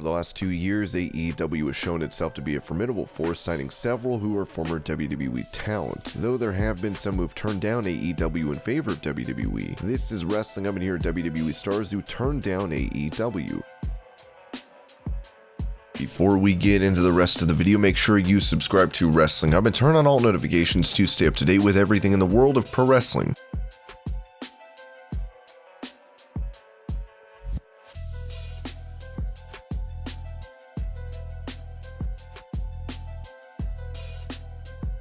the last 2 years, AEW has shown itself to be a formidable force, signing several who are former WWE talent. Though there have been some who have turned down AEW in favor of WWE, this is Wrestling Up, and here are WWE stars who turned down AEW. Before we get into the rest of the video, make sure you subscribe to Wrestling Hub and turn on all notifications to stay up to date with everything in the world of pro wrestling.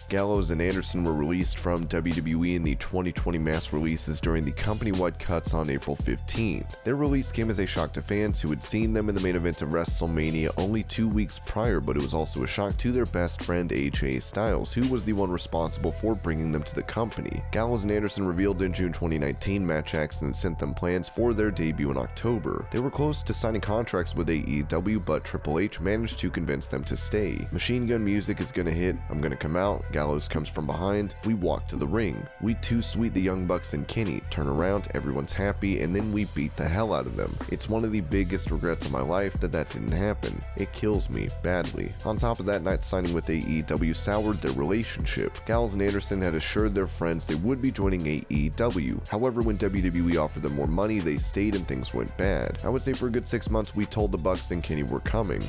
Gallows and Anderson were released from WWE in the 2020 mass releases during the company-wide cuts on April 15th. Their release came as a shock to fans who had seen them in the main event of WrestleMania only 2 weeks prior, but it was also a shock to their best friend AJ Styles, who was the one responsible for bringing them to the company. Gallows and Anderson revealed in June 2019 Match Accident sent them plans for their debut in October. They were close to signing contracts with AEW, but Triple H managed to convince them to stay. Machine gun music is gonna hit, I'm gonna come out, Gallows comes from behind, we walk to the ring. We too sweet the Young Bucks and Kenny, turn around, everyone's happy, and then we beat the hell out of them. It's one of the biggest regrets of my life that didn't happen. It kills me badly. On top of that, night signing with AEW soured their relationship. Gallows and Anderson had assured their friends they would be joining AEW. However, when WWE offered them more money, they stayed and things went bad. I would say for a good 6 months we told the Bucks and Kenny we're coming,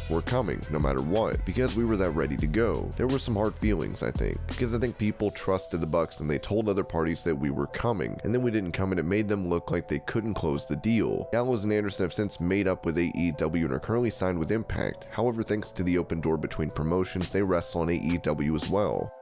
no matter what, because we were that ready to go. There were some hard feelings, I think, because I think people trusted the Bucks and they told other parties that we were coming, and then we didn't come and it made them look like they couldn't close the deal. Gallows and Anderson have since made up with AEW and are currently signed with Impact. However, thanks to the open door between promotions, they wrestle on AEW as well.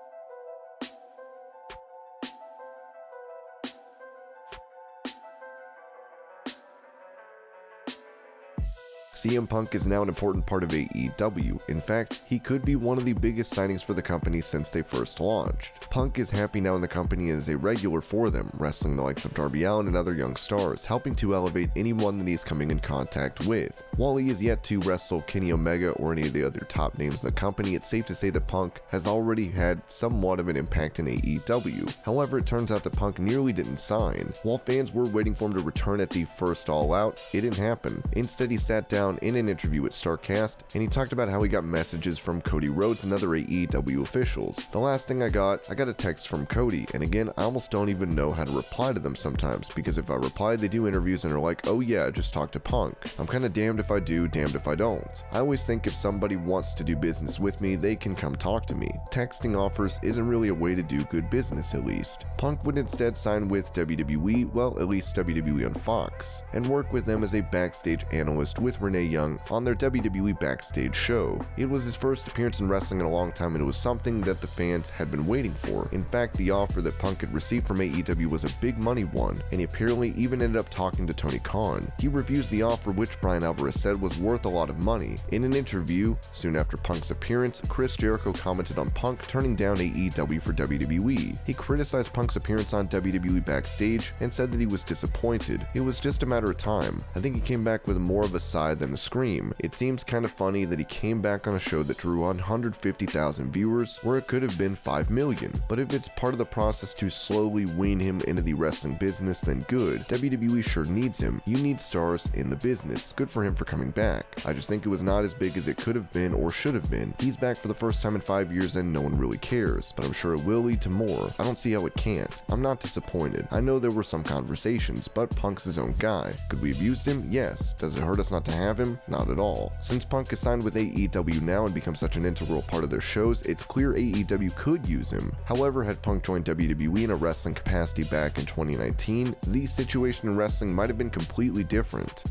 CM Punk is now an important part of AEW. In fact, he could be one of the biggest signings for the company since they first launched. Punk is happy now in the company and is a regular for them, wrestling the likes of Darby Allin and other young stars, helping to elevate anyone that he's coming in contact with. While he is yet to wrestle Kenny Omega or any of the other top names in the company, it's safe to say that Punk has already had somewhat of an impact in AEW. However, it turns out that Punk nearly didn't sign. While fans were waiting for him to return at the first All Out, it didn't happen. Instead, he sat down in an interview with StarCast, and he talked about how he got messages from Cody Rhodes and other AEW officials. The last thing I got a text from Cody, and again, I almost don't even know how to reply to them sometimes, because if I reply, they do interviews and are like, oh yeah, just talk to Punk. I'm kinda damned if I do, damned if I don't. I always think if somebody wants to do business with me, they can come talk to me. Texting offers isn't really a way to do good business, at least. Punk would instead sign with WWE, well, at least WWE on Fox, and work with them as a backstage analyst with Renee Young on their WWE Backstage show. It was his first appearance in wrestling in a long time, and it was something that the fans had been waiting for. In fact, the offer that Punk had received from AEW was a big money one, and he apparently even ended up talking to Tony Khan. He refused the offer, which Bryan Alvarez said was worth a lot of money. In an interview soon after Punk's appearance, Chris Jericho commented on Punk turning down AEW for WWE. He criticized Punk's appearance on WWE Backstage and said that he was disappointed. It was just a matter of time. I think he came back with more of a sigh than a scream. It seems kind of funny that he came back on a show that drew 150,000 viewers where it could have been 5 million. But if it's part of the process to slowly wean him into the wrestling business, then good. WWE sure needs him. You need stars in the business. Good for him for coming back. I just think it was not as big as it could have been or should have been. He's back for the first time in 5 years and no one really cares, but I'm sure it will lead to more. I don't see how it can't. I'm not disappointed. I know there were some conversations, but Punk's his own guy. Could we have used him? Yes. Does it hurt us not to have him? Not at all. Since Punk is signed with AEW now and become such an integral part of their shows, it's clear AEW could use him. However, had Punk joined WWE in a wrestling capacity back in 2019, the situation in wrestling might have been completely different.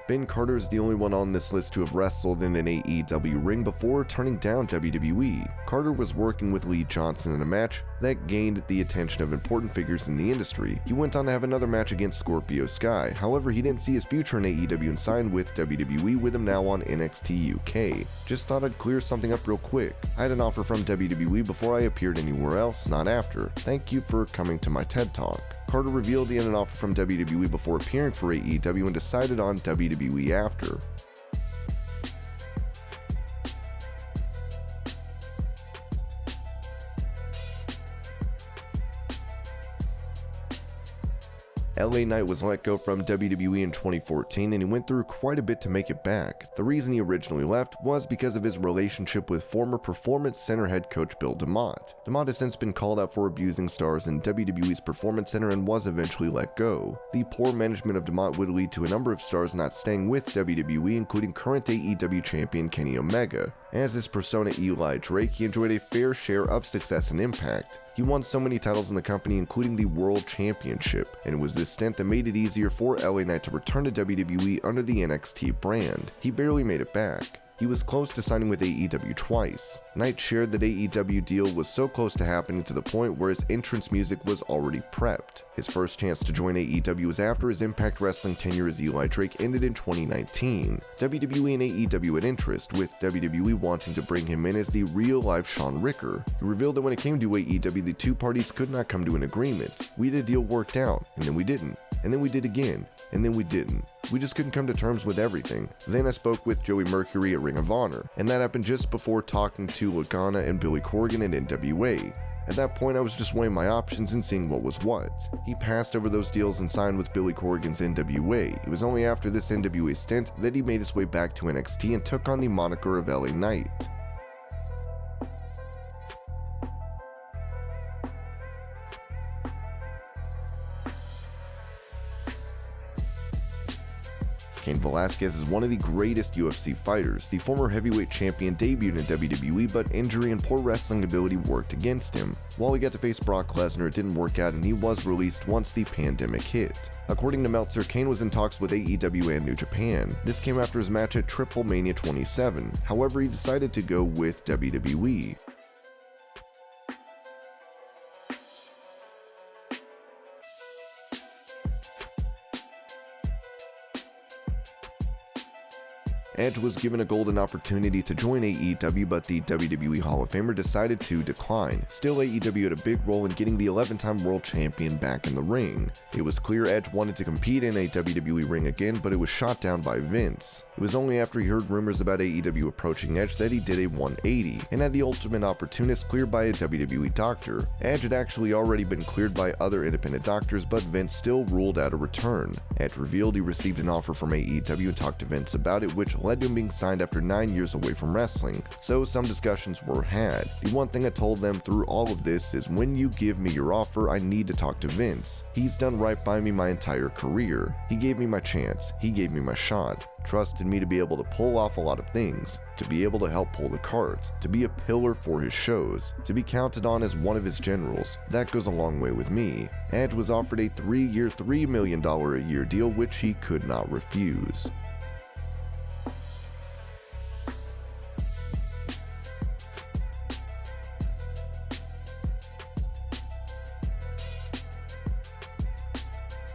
Ben Carter is the only one on this list to have wrestled in an AEW ring before turning down WWE. Carter was working with Lee Johnson in a match that gained the attention of important figures in the industry. He went on to have another match against Scorpio Sky. However, he didn't see his future in AEW and signed with WWE, with him now on NXT UK. Just thought I'd clear something up real quick. I had an offer from WWE before I appeared anywhere else, not after. Thank you for coming to my TED Talk. Carter revealed he had an offer from WWE before appearing for AEW and decided on WWE after. LA Knight was let go from WWE in 2014 and he went through quite a bit to make it back. The reason he originally left was because of his relationship with former Performance Center head coach Bill DeMott. DeMott has since been called out for abusing stars in WWE's Performance Center and was eventually let go. The poor management of DeMott would lead to a number of stars not staying with WWE, including current AEW champion Kenny Omega. As his persona Eli Drake, he enjoyed a fair share of success and impact. He won so many titles in the company, including the World Championship, and it was this stint that made it easier for LA Knight to return to WWE under the NXT brand. He barely made it back. He was close to signing with AEW twice. Knight shared that AEW deal was so close to happening to the point where his entrance music was already prepped. His first chance to join AEW was after his Impact Wrestling tenure as Eli Drake ended in 2019. WWE and AEW had interest, with WWE wanting to bring him in as the real-life Shawn Ricker. He revealed that when it came to AEW, the two parties could not come to an agreement. We had a deal worked out, and then we didn't. And then we did again, and then we didn't. We just couldn't come to terms with everything. Then I spoke with Joey Mercury at Ring of Honor, and that happened just before talking to Lagana and Billy Corgan at NWA. At that point, I was just weighing my options and seeing what was what. He passed over those deals and signed with Billy Corgan's NWA. It was only after this NWA stint that he made his way back to NXT and took on the moniker of LA Knight. Cain Velasquez is one of the greatest UFC fighters. The former heavyweight champion debuted in WWE, but injury and poor wrestling ability worked against him. While he got to face Brock Lesnar, it didn't work out and he was released once the pandemic hit. According to Meltzer, Cain was in talks with AEW and New Japan. This came after his match at Triple Mania 27. However, he decided to go with WWE. Edge was given a golden opportunity to join AEW, but the WWE Hall of Famer decided to decline. Still, AEW had a big role in getting the 11-time world champion back in the ring. It was clear Edge wanted to compete in a WWE ring again, but it was shot down by Vince. It was only after he heard rumors about AEW approaching Edge that he did a 180, and had the Ultimate Opportunist cleared by a WWE doctor. Edge had actually already been cleared by other independent doctors, but Vince still ruled out a return. Edge revealed he received an offer from AEW and talked to Vince about it, which led to him being signed after 9 years away from wrestling, so some discussions were had. The one thing I told them through all of this is, when you give me your offer, I need to talk to Vince. He's done right by me my entire career. He gave me my chance. He gave me my shot. Trusted me to be able to pull off a lot of things, to be able to help pull the cart, to be a pillar for his shows, to be counted on as one of his generals. That goes a long way with me. Edge was offered a 3-year, $3 million a year deal, which he could not refuse.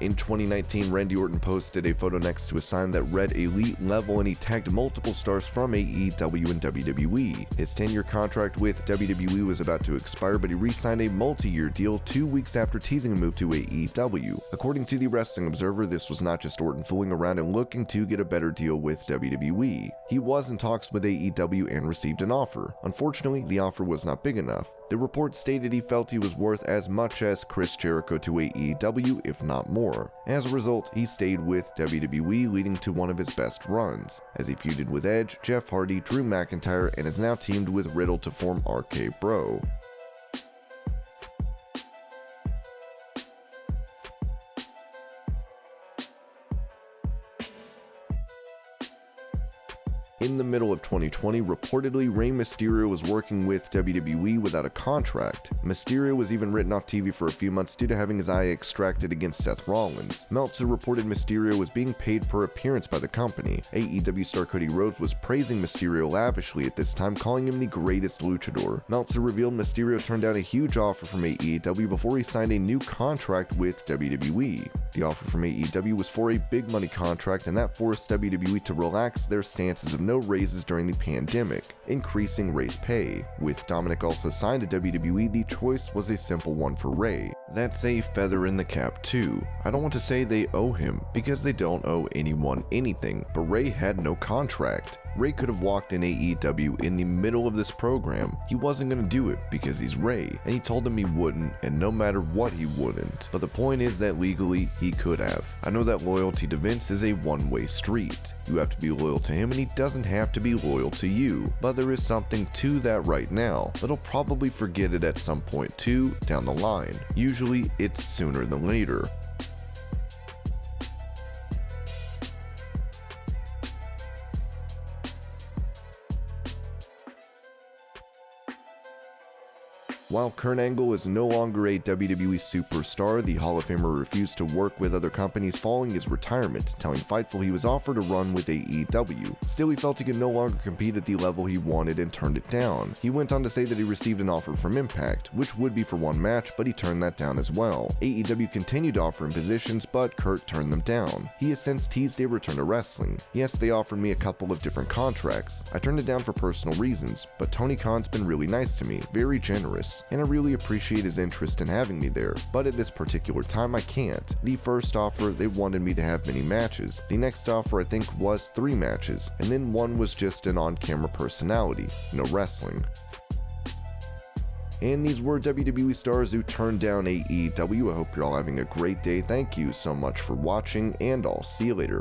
In 2019, Randy Orton posted a photo next to a sign that read Elite Level, and he tagged multiple stars from AEW and WWE. His 10-year contract with WWE was about to expire, but he re-signed a multi-year deal 2 weeks after teasing a move to AEW. According to the Wrestling Observer, this was not just Orton fooling around and looking to get a better deal with WWE. He was in talks with AEW and received an offer. Unfortunately, the offer was not big enough. The report stated he felt he was worth as much as Chris Jericho to AEW, if not more. As a result, he stayed with WWE, leading to one of his best runs, as he feuded with Edge, Jeff Hardy, Drew McIntyre, and is now teamed with Riddle to form RK Bro. In the middle of 2020, reportedly Rey Mysterio was working with WWE without a contract. Mysterio was even written off TV for a few months due to having his eye extracted against Seth Rollins. Meltzer reported Mysterio was being paid per appearance by the company. AEW star Cody Rhodes was praising Mysterio lavishly at this time, calling him the greatest luchador. Meltzer revealed Mysterio turned down a huge offer from AEW before he signed a new contract with WWE. The offer from AEW was for a big money contract, and that forced WWE to relax their stances of no raises during the pandemic, increasing Rey's pay. With Dominic also signed to WWE, the choice was a simple one for Rey. That's a feather in the cap too. I don't want to say they owe him, because they don't owe anyone anything, but Rey had no contract. Rey could have walked in AEW in the middle of this program. He wasn't going to do it because he's Rey, and he told him he wouldn't, and no matter what he wouldn't. But the point is that legally, he could have. I know that loyalty to Vince is a one-way street. You have to be loyal to him, and he doesn't have to be loyal to you. But there is something to that right now, but he'll probably forget it at some point too, down the line. Usually, it's sooner than later. While Kurt Angle is no longer a WWE superstar, the Hall of Famer refused to work with other companies following his retirement, telling Fightful he was offered a run with AEW. Still, he felt he could no longer compete at the level he wanted and turned it down. He went on to say that he received an offer from Impact, which would be for one match, but he turned that down as well. AEW continued to offer him positions, but Kurt turned them down. He has since teased a return to wrestling. Yes, they offered me a couple of different contracts. I turned it down for personal reasons, but Tony Khan's been really nice to me, very generous, and I really appreciate his interest in having me there, but at this particular time I can't. The first offer, they wanted me to have many matches. The next offer I think was 3 matches, and then one was just an on-camera personality, no wrestling. And these were WWE stars who turned down AEW. I hope you're all having a great day. Thank you so much for watching, and I'll see you later.